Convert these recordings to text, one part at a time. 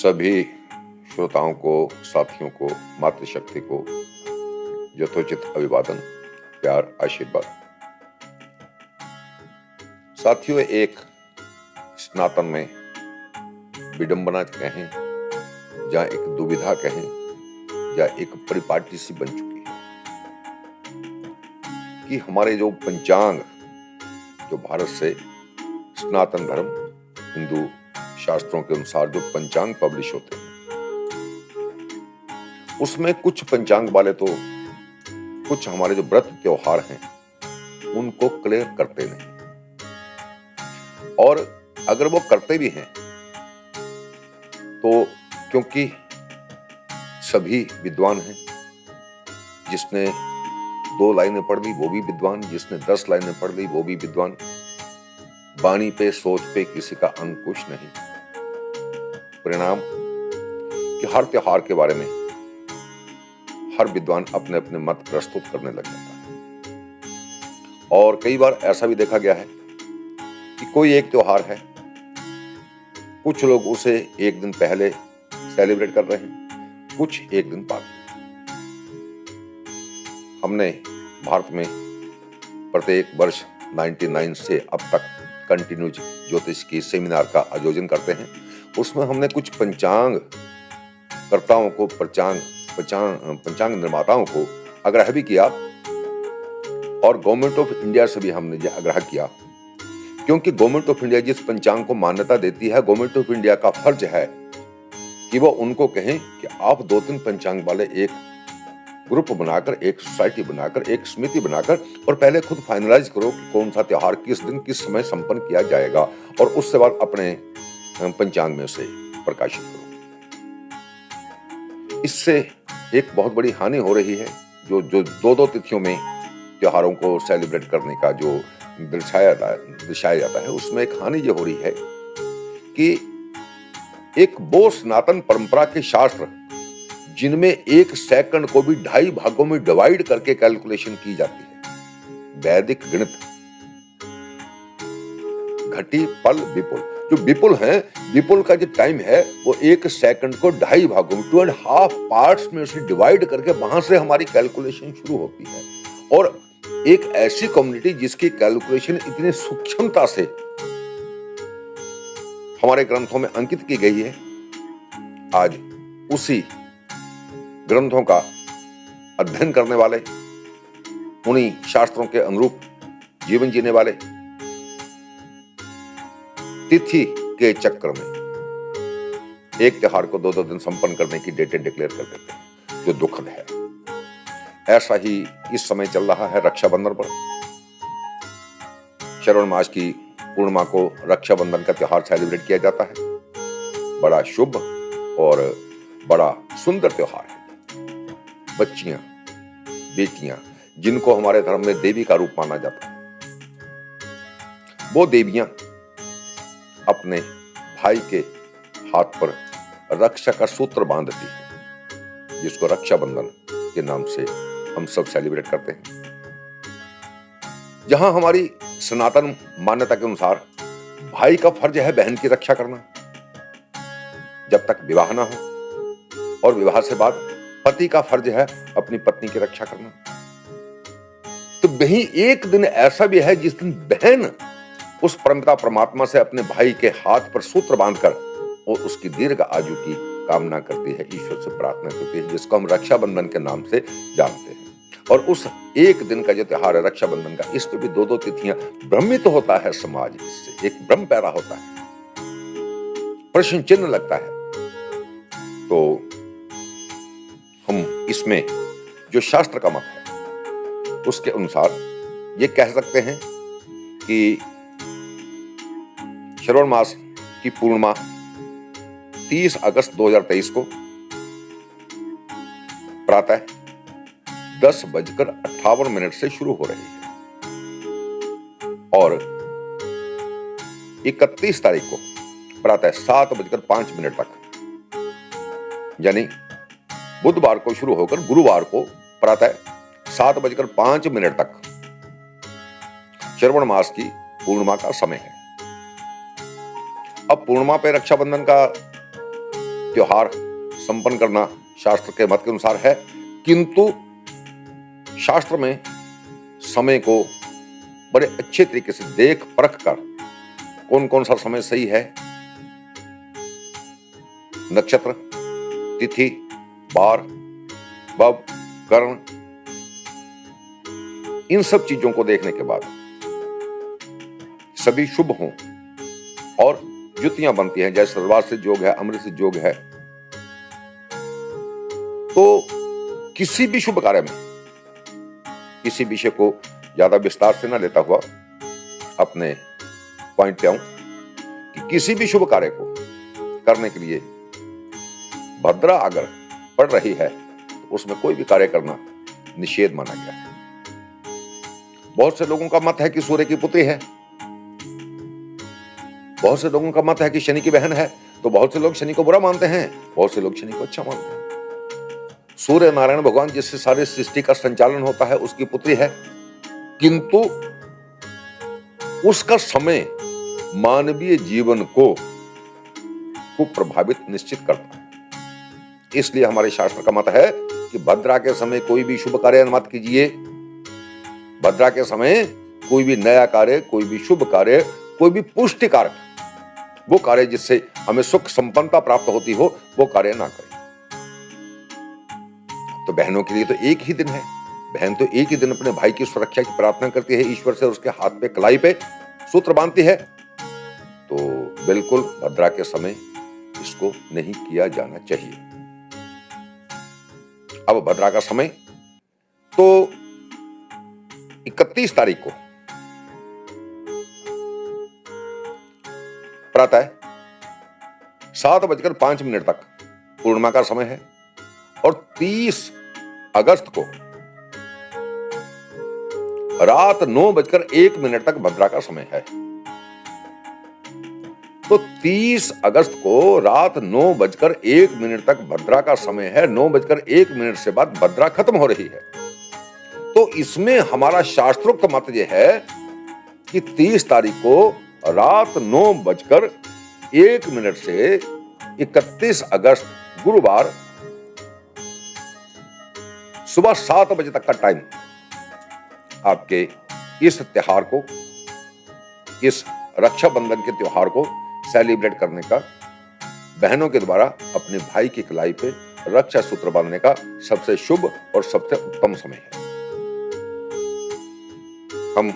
सभी श्रोताओं को, साथियों को, मातृशक्ति को यथोचित अभिवादन, प्यार, आशीर्वाद। साथियों, एक सनातन में विडंबना कहें, या एक दुविधा कहें, या एक परिपाटी सी बन चुकी है कि हमारे जो पंचांग, जो भारत से सनातन धर्म, हिंदू शास्त्रों के अनुसार जो पंचांग पब्लिश होते हैं, उसमें कुछ पंचांग वाले तो कुछ हमारे जो व्रत त्योहार हैं उनको क्लियर करते नहीं, और अगर वो करते भी हैं तो क्योंकि सभी विद्वान हैं, जिसने 2 लाइनें पढ़ ली वो भी विद्वान, जिसने 10 लाइनें पढ़ ली वो भी विद्वान, वाणी पे सोच पे किसी का अंकुश नहीं। परिणाम कि हर त्योहार के बारे में हर विद्वान अपने अपने मत प्रस्तुत करने लग जाता है। और कई बार ऐसा भी देखा गया है कि कोई एक त्योहार है, कुछ लोग उसे एक दिन पहले सेलिब्रेट कर रहे हैं, कुछ एक दिन बाद। हमने भारत में प्रत्येक वर्ष 99 से अब तक कंटिन्यू ज्योतिष की सेमिनार का आयोजन करते हैं। उसमें हमने कुछ पंचांग कर्ताओं को, पंचांग निर्माताओं को आग्रह भी किया, और गवर्नमेंट ऑफ इंडिया से भी हमने यह आग्रह किया, क्योंकि गवर्नमेंट ऑफ इंडिया जिस पंचांग को मान्यता देती है, गवर्नमेंट ऑफ इंडिया का फर्ज है कि वो उनको कहें कि आप 2-3 पंचांग वाले एक ग्रुप बनाकर, एक सोसाइटी बनाकर, एक समिति बनाकर, और पहले खुद फाइनलाइज करो कि कौन सा त्योहार किस दिन किस समय संपन्न किया जाएगा, और उसके बाद अपने पंचांग में से प्रकाशित करो। इससे एक बहुत बड़ी हानि हो रही है। जो 2-2 तिथियों में त्योहारों को सेलिब्रेट करने का जो दर्शाया जाता है, उसमें एक हानि ये हो रही है कि एक वो सनातन परंपरा के शास्त्र जिनमें 1 सेकंड को भी 2.5 भागों में डिवाइड करके कैलकुलेशन की जाती है, वैदिक गणित, घटी, पल, विपुल। जो विपुल है, विपुल का जो टाइम है वो 1 सेकंड को 2.5 भागों में, 2.5 पार्ट्स में उसे डिवाइड करके वहां से हमारी कैलकुलेशन शुरू होती है। और एक ऐसी कम्युनिटी जिसकी कैलकुलेशन इतनी सूक्ष्मता से हमारे ग्रंथों में अंकित की गई है, आज उसी ग्रंथों का अध्ययन करने वाले, उन्हीं शास्त्रों के अनुरूप जीवन जीने वाले, तिथि के चक्कर में एक त्योहार को 2-2 दिन संपन्न करने की डेटें डिक्लेयर कर देते हैं, जो दुखद है। ऐसा ही इस समय चल रहा है रक्षाबंधन पर। श्रावण मास की पूर्णिमा को रक्षाबंधन का त्योहार सेलिब्रेट किया जाता है। बड़ा शुभ और बड़ा सुंदर त्योहार है। बच्चियां, बेटियां, जिनको हमारे धर्म में देवी का रूप माना जाता है, वो देवियां अपने भाई के हाथ पर रक्षा का सूत्र बांधती हैं, जिसको रक्षाबंधन के नाम से हम सब सेलिब्रेट करते हैं। जहां हमारी सनातन मान्यता के अनुसार भाई का फर्ज है बहन की रक्षा करना, जब तक विवाह ना हो, और विवाह से बाद पति का फर्ज है अपनी पत्नी की रक्षा करना। तो वहीं एक दिन ऐसा भी है जिस दिन बहन उस परमपिता परमात्मा से अपने भाई के हाथ पर सूत्र बांधकर और उसकी दीर्घ आयु की कामना करती है, ईश्वर से प्रार्थना करती है, जिसको हम रक्षाबंधन के नाम से जानते हैं। और उस एक दिन का जो त्योहार है रक्षाबंधन का, इस पे भी 2-2 तिथियां, भ्रमित होता है समाज, इससे एक भ्रम पैदा होता है, प्रश्न चिन्ह लगता है। तो हम इसमें जो शास्त्र का मत है उसके अनुसार ये कह सकते हैं कि श्रावण मास की पूर्णिमा 30 अगस्त 2023 को प्रातः 10:58 से शुरू हो रही है, और 31 तारीख को प्रातः 7:05 तक, यानी बुधवार को शुरू होकर गुरुवार को प्रातः 7:05 तक श्रावण मास की पूर्णिमा का समय है। अब पूर्णिमा पे रक्षाबंधन का त्योहार संपन्न करना शास्त्र के मत के अनुसार है, किंतु शास्त्र में समय को बड़े अच्छे तरीके से देख परख कर कौन कौन सा समय सही है, नक्षत्र, तिथि, वार, बब, कर्ण, इन सब चीजों को देखने के बाद सभी शुभ हों और युतियां बनती हैं, जैसे सर्वार से योग है, अमृत से योग है, तो किसी भी शुभ कार्य में, किसी विषय को ज्यादा विस्तार से ना लेता हुआ अपने पॉइंट पे आऊं कि किसी भी शुभ कार्य को करने के लिए भद्रा अगर पड़ रही है तो उसमें कोई भी कार्य करना निषेध माना गया है। बहुत से लोगों का मत है कि सूर्य की पुत्री है, बहुत से लोगों का मत है कि शनि की बहन है, तो बहुत से लोग शनि को बुरा मानते हैं, बहुत से लोग शनि को अच्छा मानते हैं। सूर्य नारायण भगवान जिससे सारी सृष्टि का संचालन होता है उसकी पुत्री है, किंतु उसका समय मानवीय जीवन को प्रभावित निश्चित करता है। इसलिए हमारे शास्त्र का मत है कि भद्रा के समय कोई भी शुभ कार्य मत कीजिए। भद्रा के समय कोई भी नया कार्य, कोई भी शुभ कार्य, कोई भी पुष्टि कार्य, वो कार्य जिससे हमें सुख संपन्नता प्राप्त होती हो, वो कार्य ना करें। तो बहनों के लिए तो एक ही दिन है, बहन तो एक ही दिन अपने भाई की सुरक्षा की प्रार्थना करती है ईश्वर से, उसके हाथ पे कलाई पे सूत्र बांधती है। तो बिल्कुल भद्रा के समय इसको नहीं किया जाना चाहिए। अब भद्रा का समय तो 31 तारीख को प्रातः 7:05 तक पूर्णिमा का समय है और 30 अगस्त को रात 9:01 तक भद्रा का समय है। तो 30 अगस्त को रात 9:01 तक भद्रा का समय है। 9:01 से बाद भद्रा खत्म हो रही है। तो इसमें हमारा शास्त्रोक्त मत यह है कि 30 तारीख को रात 9:01 से 31 अगस्त गुरुवार सुबह 7 बजे तक का टाइम आपके इस त्योहार को, इस रक्षाबंधन के त्योहार को सेलिब्रेट करने का, बहनों के द्वारा अपने भाई की कलाई पे रक्षा सूत्र बांधने का सबसे शुभ और सबसे उत्तम समय है। हम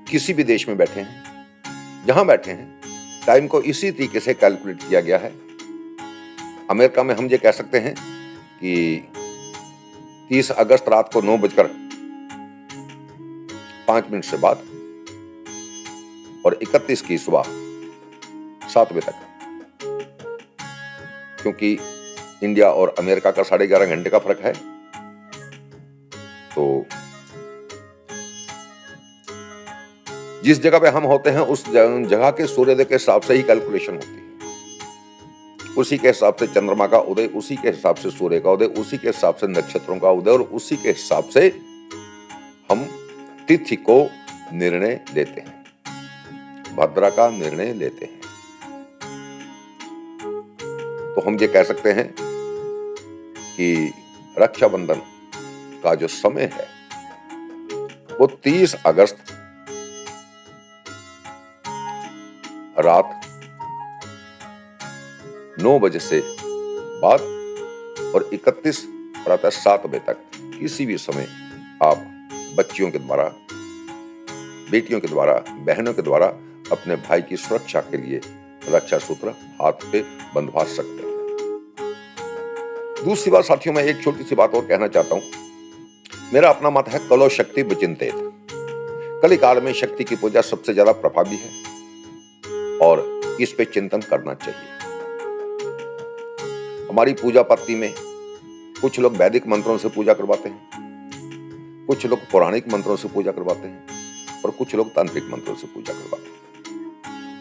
किसी भी देश में बैठे हैं, जहां बैठे हैं, टाइम को इसी तरीके से कैलकुलेट किया गया है। अमेरिका में हम ये कह सकते हैं कि 30 अगस्त रात को 9:05 से बाद और 31 की सुबह 7 बजे तक, क्योंकि इंडिया और अमेरिका का 11.5 घंटे का फर्क है, तो जिस जगह पे हम होते हैं उस जगह के सूर्योदय के हिसाब से ही कैलकुलेशन होती है। उसी के हिसाब से चंद्रमा का उदय, उसी के हिसाब से सूर्य का उदय, उसी के हिसाब से नक्षत्रों का उदय और उसी के हिसाब से हम तिथि को निर्णय लेते हैं, भद्रा का निर्णय लेते हैं। तो हम ये कह सकते हैं कि रक्षाबंधन का जो समय है वो 30 अगस्त रात 9 बजे से बाद और 31 प्रातः 7 बजे तक किसी भी समय आप बच्चियों के द्वारा, बेटियों के द्वारा, बहनों के द्वारा अपने भाई की सुरक्षा के लिए रक्षा सूत्र हाथ पे बंधवा सकते हैं। दूसरी बात साथियों, मैं एक छोटी सी बात और कहना चाहता हूं। मेरा अपना मत है कलो शक्ति विचिंतेत। कलिकाल में शक्ति की पूजा सबसे ज्यादा प्रभावी है और इस पे चिंतन करना चाहिए। हमारी पूजा पद्धति में कुछ लोग वैदिक मंत्रों से पूजा करवाते हैं, कुछ लोग पौराणिक मंत्रों से पूजा करवाते हैं और कुछ लोग तांत्रिक मंत्रों से पूजा करवाते हैं।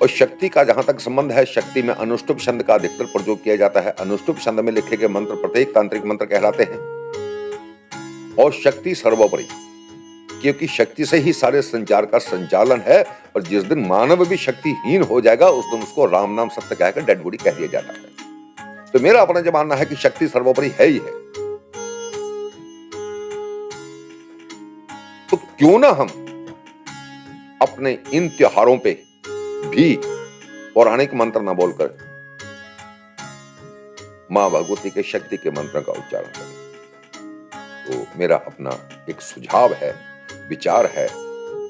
और शक्ति का जहां तक संबंध है, शक्ति में अनुष्टुप छंद का अधिकतर प्रयोग किया जाता है। अनुष्टुप छंद में लिखे गए मंत्र प्रत्येक तांत्रिक मंत्र कहलाते हैं। और शक्ति सर्वोपरि, क्योंकि शक्ति से ही सारे संचार का संचालन है। और जिस दिन मानव भी शक्तिहीन हो जाएगा उस दिन उसको राम नाम सत्य कहकर डेड बॉडी कह दिया जाता है। तो मेरा अपना जो मानना है कि शक्ति सर्वोपरि है ही है। तो क्यों ना हम अपने इन त्योहारों पे भी पौराणिक मंत्र ना बोलकर मां भगवती के शक्ति के मंत्र का उच्चारण करें। तो मेरा अपना एक सुझाव है, विचार है,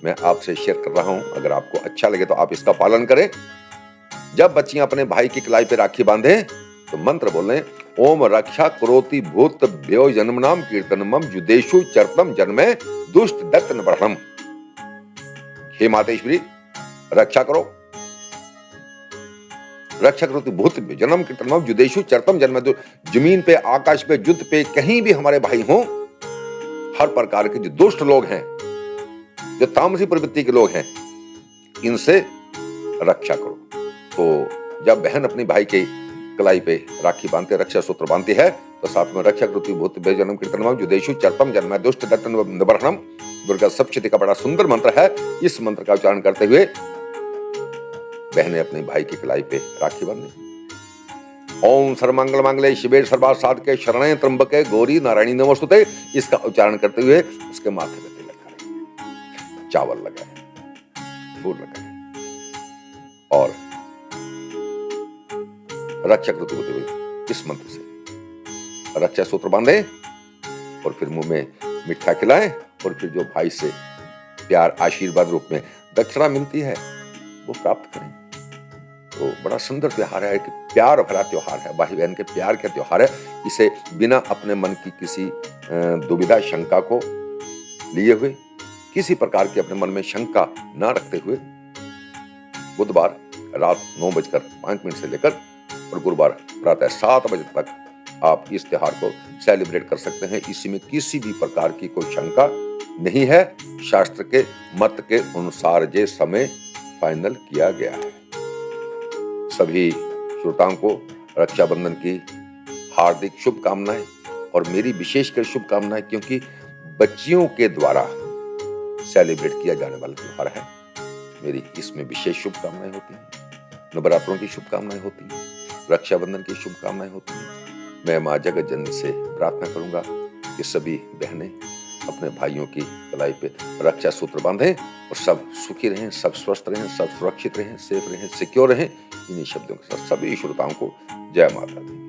मैं आपसे शेयर कर रहा हूं। अगर आपको अच्छा लगे तो आप इसका पालन करें। जब बच्चियां अपने भाई की कलाई पे राखी बांधे तो मंत्र बोलें, ओम रक्षा करोति भूत भ्यो जन्मनाम कीर्तनमम जुदेशु चरतम जन्मे दुष्ट दत्त नबरहम। हे मातेश्वरी, रक्षा करो, रक्षा करो, भूत जन्म कीर्तनमम जुदेशु चरतम जन्मे। जमीन पे, आकाश पे, युद्ध पे, कहीं भी हमारे भाई हों, हर प्रकार के जो दुष्ट लोग हैं, जो तामसी प्रवृत्ति के लोग हैं, इनसे रक्षा करो। तो जब बहन अपनी भाई के कलाई पे राखी बांधते, रक्षा सूत्र बांधती है, तो साथ में रक्षा करोति भूत भय जन्म कीर्तनमम जुदेशु चरतम जन्मे दुष्ट दत्त नबरहम दुर्गा सप्तशती का बड़ा सुंदर मंत्र है। इस मंत्र का उच्चारण करते हुए बहनें अपने भाई की कलाई पे राखी बांधे। ओम सर्वमंगल मांगल्ये शिवे सर्वार्थ साधके शरण्ये त्र्यंबके गौरी नारायणी नमोस्तुते। इसका उच्चारण करते हुए उसके माथे पे तिलक करें, चावल लगाए, फूल लगाए और रक्षा करोति होते हुए इस मंत्र से रक्षा सूत्र बांधे और फिर मुंह में मिठा खिलाएं और फिर जो भाई से प्यार आशीर्वाद रूप में दक्षिणा मिलती है वो प्राप्त करें। तो बड़ा सुंदर त्योहार है, कि प्यार भरा त्योहार है, भाई बहन के प्यार का त्योहार है। इसे बिना अपने मन की किसी दुविधा शंका को लिए हुए, किसी प्रकार की अपने मन में शंका न रखते हुए बुधवार रात 9:05 से लेकर और गुरुवार प्रातः 7 बजे तक आप इस त्योहार को सेलिब्रेट कर सकते हैं। इसमें किसी भी प्रकार की कोई शंका नहीं है। शास्त्र के मत के अनुसार ये समय फाइनल किया गया है। सभी श्रोताओं को रक्षाबंधन की हार्दिक शुभकामनाएं और मेरी विशेषकर शुभकामनाएं, क्योंकि बच्चियों के द्वारा सेलिब्रेट किया जाने वाला त्योहार है। मेरी इसमें विशेष शुभकामनाएं होती हैं, नवरात्रों की शुभकामनाएं होती हैं, रक्षाबंधन की शुभकामनाएं होती हैं। मैं मां जगत जननी से प्रार्थना करूंगा कि सभी बहनें अपने भाइयों की कलाई पे रक्षा सूत्र बांधें और सब सुखी रहें, सब स्वस्थ रहें, सब सुरक्षित रहें, सेफ रहें, सिक्योर रहें। इन्हीं शब्दों के साथ सभी श्रोताओं को जय माता दी।